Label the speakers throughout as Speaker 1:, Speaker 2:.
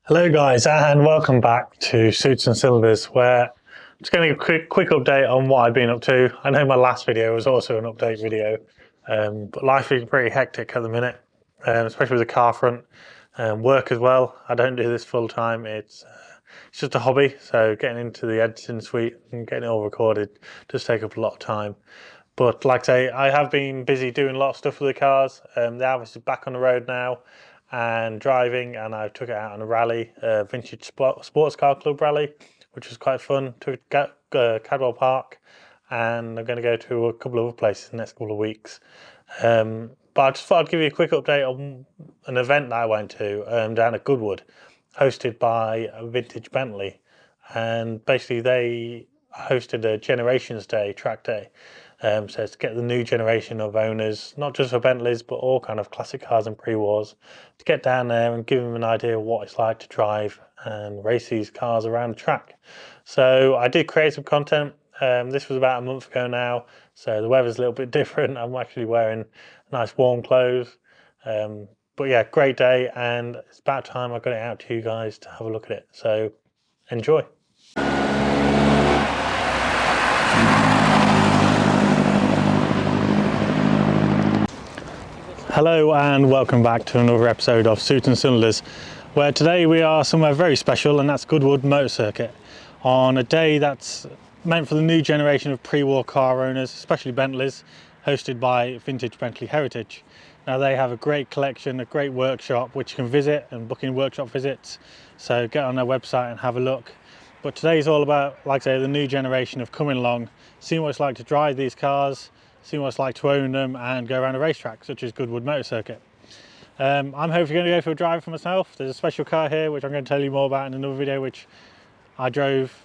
Speaker 1: Hello guys and welcome back to Suits and Cylinders, where I'm just going to give a quick update on what I've been up to. I know my last video was also an update video, but life is pretty hectic at the minute, especially with the car front and work as well. I don't do this full time, it's just a hobby, so getting into the editing suite and getting it all recorded does take up a lot of time. But like I say, I have been busy doing a lot of stuff with the cars. They're obviously back on the road now and driving, and I took it out on a rally, vintage sports car club rally, which was quite fun. Took it to Cadwell Park, and I'm going to go to a couple of other places in the next couple of weeks. But I just thought I'd give you a quick update on an event that I went to down at Goodwood, hosted by Vintage Bentley, and basically they hosted a Generations Day track day. So it's to get the new generation of owners, not just for Bentleys, but all kind of classic cars and pre-wars, to get down there and give them an idea of what it's like to drive and race these cars around the track. So I did create some content. This was about a month ago now, so the weather's a little bit different. I'm actually wearing nice warm clothes. But yeah, great day, and it's about time I got it out to you guys to have a look at it. So enjoy. Hello and welcome back to another episode of Suits and Cylinders, where today we are somewhere very special, and that's Goodwood Motor Circuit, on a day that's meant for the new generation of pre-war car owners, especially Bentleys, hosted by Vintage Bentley Heritage. Now they have a great collection, a great workshop which you can visit and book in workshop visits, so get on their website and have a look. But today's all about, like I say, the new generation of coming along, seeing what it's like to drive these cars, seeing what it's like to own them and go around a racetrack such as Goodwood Motor Circuit. I'm hopefully going to go for a drive for myself. There's a special car here which I'm going to tell you more about in another video, which I drove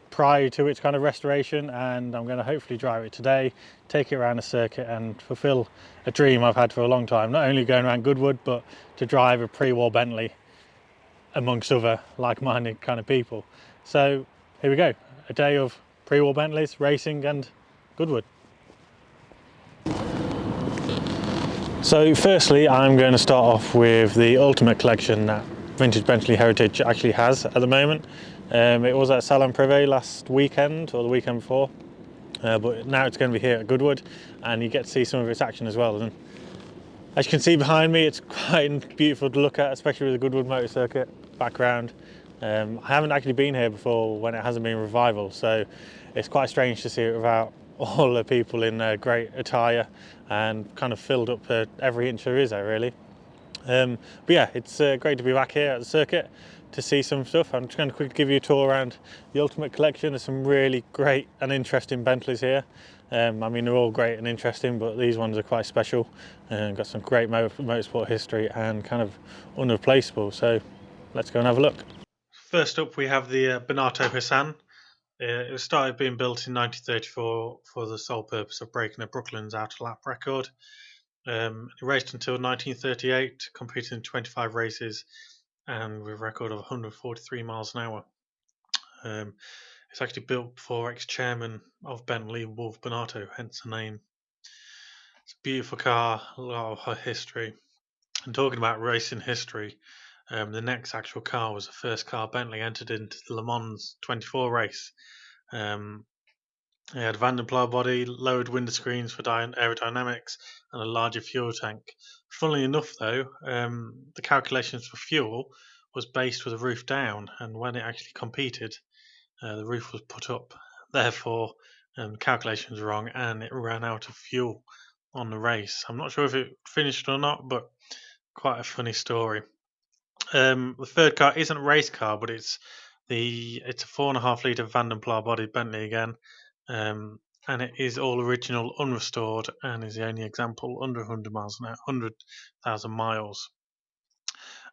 Speaker 1: prior to its kind of restoration, and I'm going to hopefully drive it today, take it around the circuit and fulfill a dream I've had for a long time, not only going around Goodwood but to drive a pre-war Bentley amongst other like-minded kind of people. So here we go, a day of pre-war Bentleys, racing and Goodwood. So firstly, I'm going to start off with the ultimate collection that Vintage Bentley Heritage actually has at the moment. It was at Salon Privé last weekend or the weekend before, but now it's going to be here at Goodwood, and you get to see some of its action as well. And as you can see behind me, it's quite beautiful to look at, especially with the Goodwood Motor Circuit background. I haven't actually been here before when it hasn't been revival, so it's quite strange to see it without all the people in great attire and kind of filled up every inch there is there, really. But yeah, it's great to be back here at the circuit to see some stuff. I'm just going to quickly give you a tour around the ultimate collection. There's some really great and interesting Bentleys here. I mean, they're all great and interesting, but these ones are quite special and got some great motorsport history and kind of unreplaceable. So let's go and have a look. First up, we have the Benato Hassan. It was started being built in 1934 for the sole purpose of breaking a Brooklands outer lap record. It raced until 1938, competed in 25 races and with a record of 143 miles an hour. It's actually built before ex-chairman of Bentley, Wolf Benato, hence the name. It's a beautiful car, a lot of her history. And talking about racing history, the next actual car was the first car Bentley entered into the Le Mans 24 race. It had a Van der Plough body, lowered window screens for aerodynamics, and a larger fuel tank. Funnily enough, though, the calculations for fuel was based with the roof down, and when it actually competed, the roof was put up. Therefore, the calculations were wrong, and it ran out of fuel on the race. I'm not sure if it finished or not, but quite a funny story. The third car isn't a race car, but it's a 4.5 litre Van der Plough body Bentley again, and it is all original, unrestored, and is the only example under 100 miles an hour, 100,000 miles.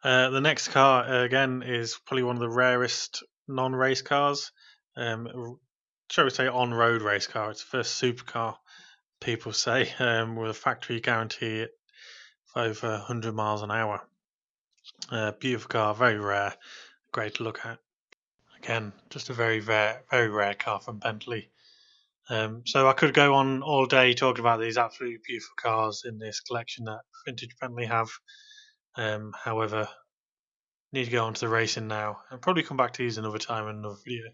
Speaker 1: The next car again is probably one of the rarest non-race cars. Shall we say on-road race car? It's the first supercar, people say, with a factory guarantee for over 100 miles an hour. Beautiful car, very rare, great to look at. Again, just a very rare car from Bentley. So I could go on all day talking about these absolutely beautiful cars in this collection that Vintage Bentley have. However, need to go on to the racing now, and probably come back to these another time in another video.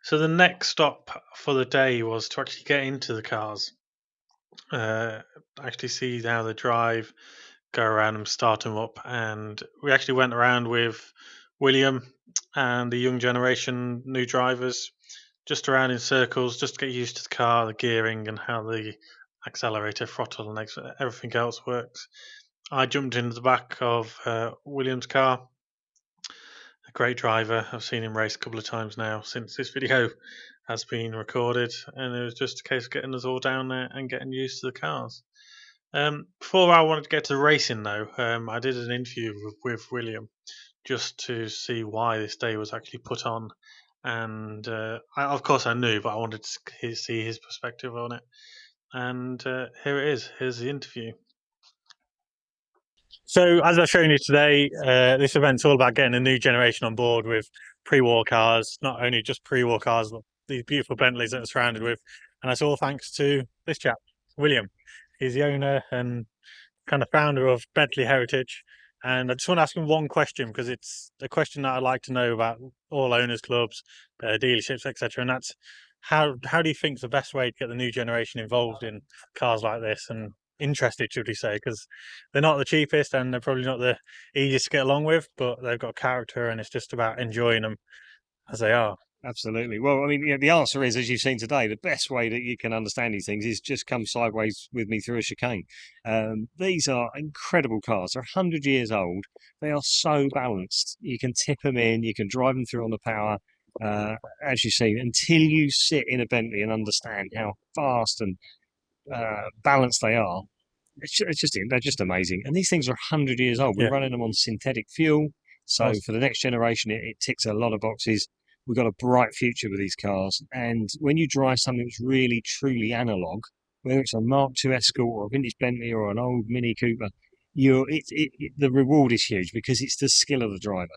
Speaker 1: So the next stop for the day was to actually get into the cars, actually see how they drive, go around and start them up. And we actually went around with William and the young generation new drivers, just around in circles, just to get used to the car, the gearing, and how the accelerator, throttle, and everything else works. I jumped into the back of William's car. A great driver. I've seen him race a couple of times now since this video has been recorded, and it was just a case of getting us all down there and getting used to the cars. Before I wanted to get to racing, though, I did an interview with William just to see why this day was actually put on, and of course I knew, but I wanted to see his perspective on it. And here it is. Here's the interview. So, as I've shown you today, this event's all about getting a new generation on board with pre-war cars, not only just pre-war cars, but these beautiful Bentleys that are surrounded with. And that's all thanks to this chap, William. He's the owner and kind of founder of Bentley Heritage. And I just want to ask him one question, because it's a question that I'd like to know about all owners clubs, dealerships, etc. And that's how do you think the best way to get the new generation involved in cars like this and interested, should we say, because they're not the cheapest and they're probably not the easiest to get along with, but they've got character, and it's just about enjoying them as they are.
Speaker 2: Absolutely. Well, I mean, the answer is, as you've seen today, the best way that you can understand these things is just come sideways with me through a chicane. These are incredible cars. They're 100 years old. They are so balanced. You can tip them in, you can drive them through on the power, as you've seen, until you sit in a Bentley and understand how fast and balanced they are. They're just amazing. And these things are 100 years old. We're running them on synthetic fuel. So for the next generation, it ticks a lot of boxes. We've got a bright future with these cars. And when you drive something that's really, truly analog, whether it's a Mark II Escort or a vintage Bentley or an old Mini Cooper, the reward is huge, because it's the skill of the driver.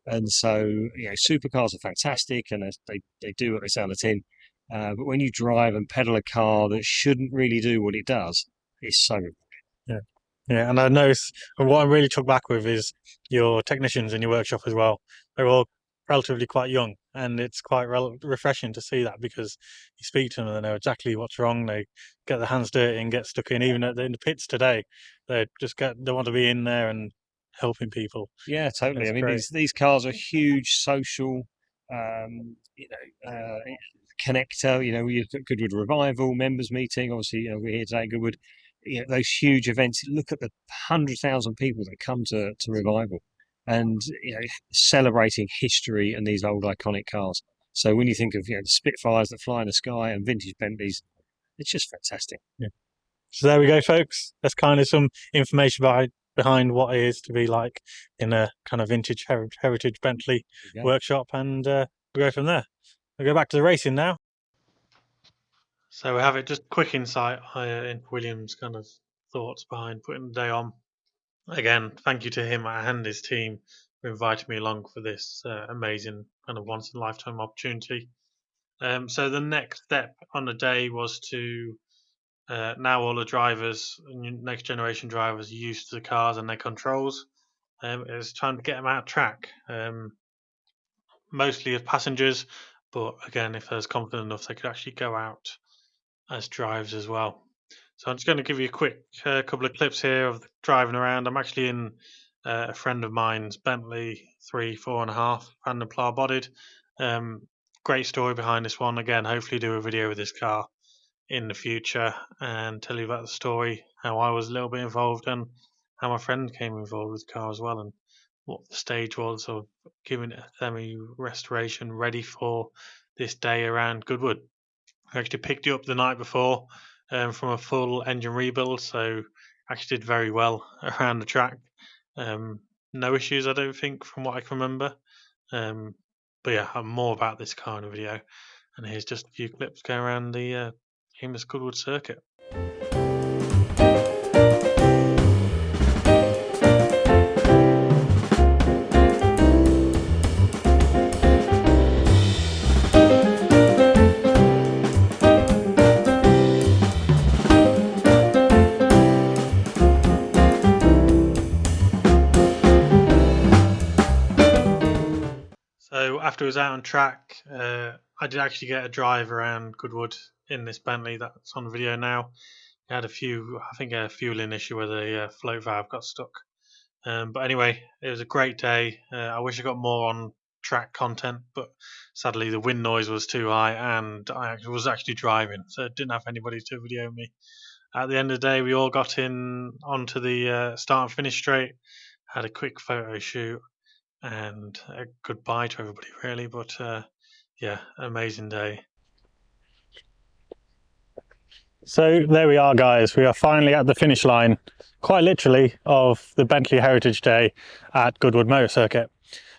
Speaker 2: And so, supercars are fantastic, and they do what they say on the tin. But when you drive and pedal a car that shouldn't really do what it does, it's so good.
Speaker 1: Yeah, and I noticed, and what I really took back with is your technicians in your workshop as well. They're all relatively quite young, and it's quite refreshing to see that, because you speak to them and they know exactly what's wrong. They get their hands dirty and get stuck in. Even in the pits today, they want to be in there and helping people.
Speaker 2: Yeah, totally. I mean, these cars are huge social, connector. We've got Goodwood Revival members meeting. Obviously, we're here today at Goodwood. Those huge events. Look at the 100,000 people that come to Revival, and celebrating history and these old iconic cars. So when you think of the Spitfires that fly in the sky and vintage Bentleys, it's just fantastic.
Speaker 1: Yeah. So there we go, folks. That's kind of some information behind what it is to be like in a kind of vintage heritage Bentley workshop, and we'll go from there. We'll go back to the racing now. So we have it, just quick insight in William's kind of thoughts behind putting the day on. Again, thank you to him and his team for inviting me along for this amazing kind of once in a lifetime opportunity. So the next step on the day was to now all the drivers, next generation drivers, are used to the cars and their controls. It's trying to get them out track, mostly as passengers, but again, if they're confident enough, they could actually go out as drivers as well. So I'm just going to give you a quick couple of clips here of driving around. I'm actually in a friend of mine's Bentley 4.5 random plough bodied. Great story behind this one. Again, hopefully do a video with this car in the future and tell you about the story, how I was a little bit involved, and how my friend came involved with the car as well, and what the stage was of giving it a semi-restoration ready for this day around Goodwood. I actually picked you up the night before from a full engine rebuild, so actually did very well around the track. No issues, I don't think, from what I can remember. But yeah, I'm more about this car in a video, and here's just a few clips going around the famous Goodwood circuit. So after I was out on track, I did actually get a drive around Goodwood in this Bentley that's on video now. It had I think a fueling issue where the float valve got stuck. But anyway, it was a great day. I wish I got more on track content, but sadly the wind noise was too high and I was actually driving, so I didn't have anybody to video me. At the end of the day, we all got in onto the start and finish straight, had a quick photo shoot, and a goodbye to everybody, really. But yeah, amazing day. So there we are, guys. We are finally at the finish line, quite literally, of the Bentley Heritage Day at Goodwood Motor Circuit.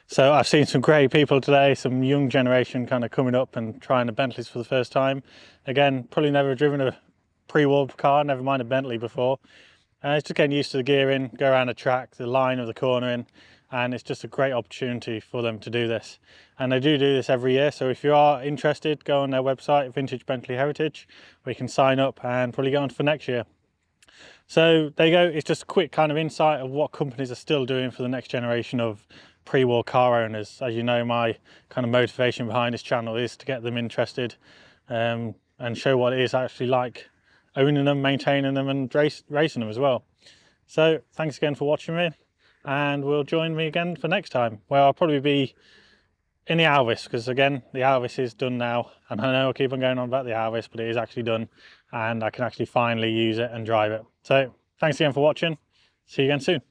Speaker 1: So I've seen some great people today, some young generation kind of coming up and trying the Bentleys for the first time. Again, probably never driven a pre-war car, never mind a Bentley before. It's just getting used to the gearing, go around the track, the line of the cornering, and it's just a great opportunity for them to do this. And they do this every year, so if you are interested, go on their website, Vintage Bentley Heritage, where you can sign up and probably get on for next year. So there you go, it's just a quick kind of insight of what companies are still doing for the next generation of pre-war car owners. As you know, my kind of motivation behind this channel is to get them interested and show what it is actually like owning them, maintaining them, and racing them as well. So thanks again for watching me, and will join me again for next time, where I'll probably be in the Alvis, because again, the Alvis is done now, and I know I keep on going on about the Alvis, but it is actually done, and I can actually finally use it and drive it. So thanks again for watching. See you again soon.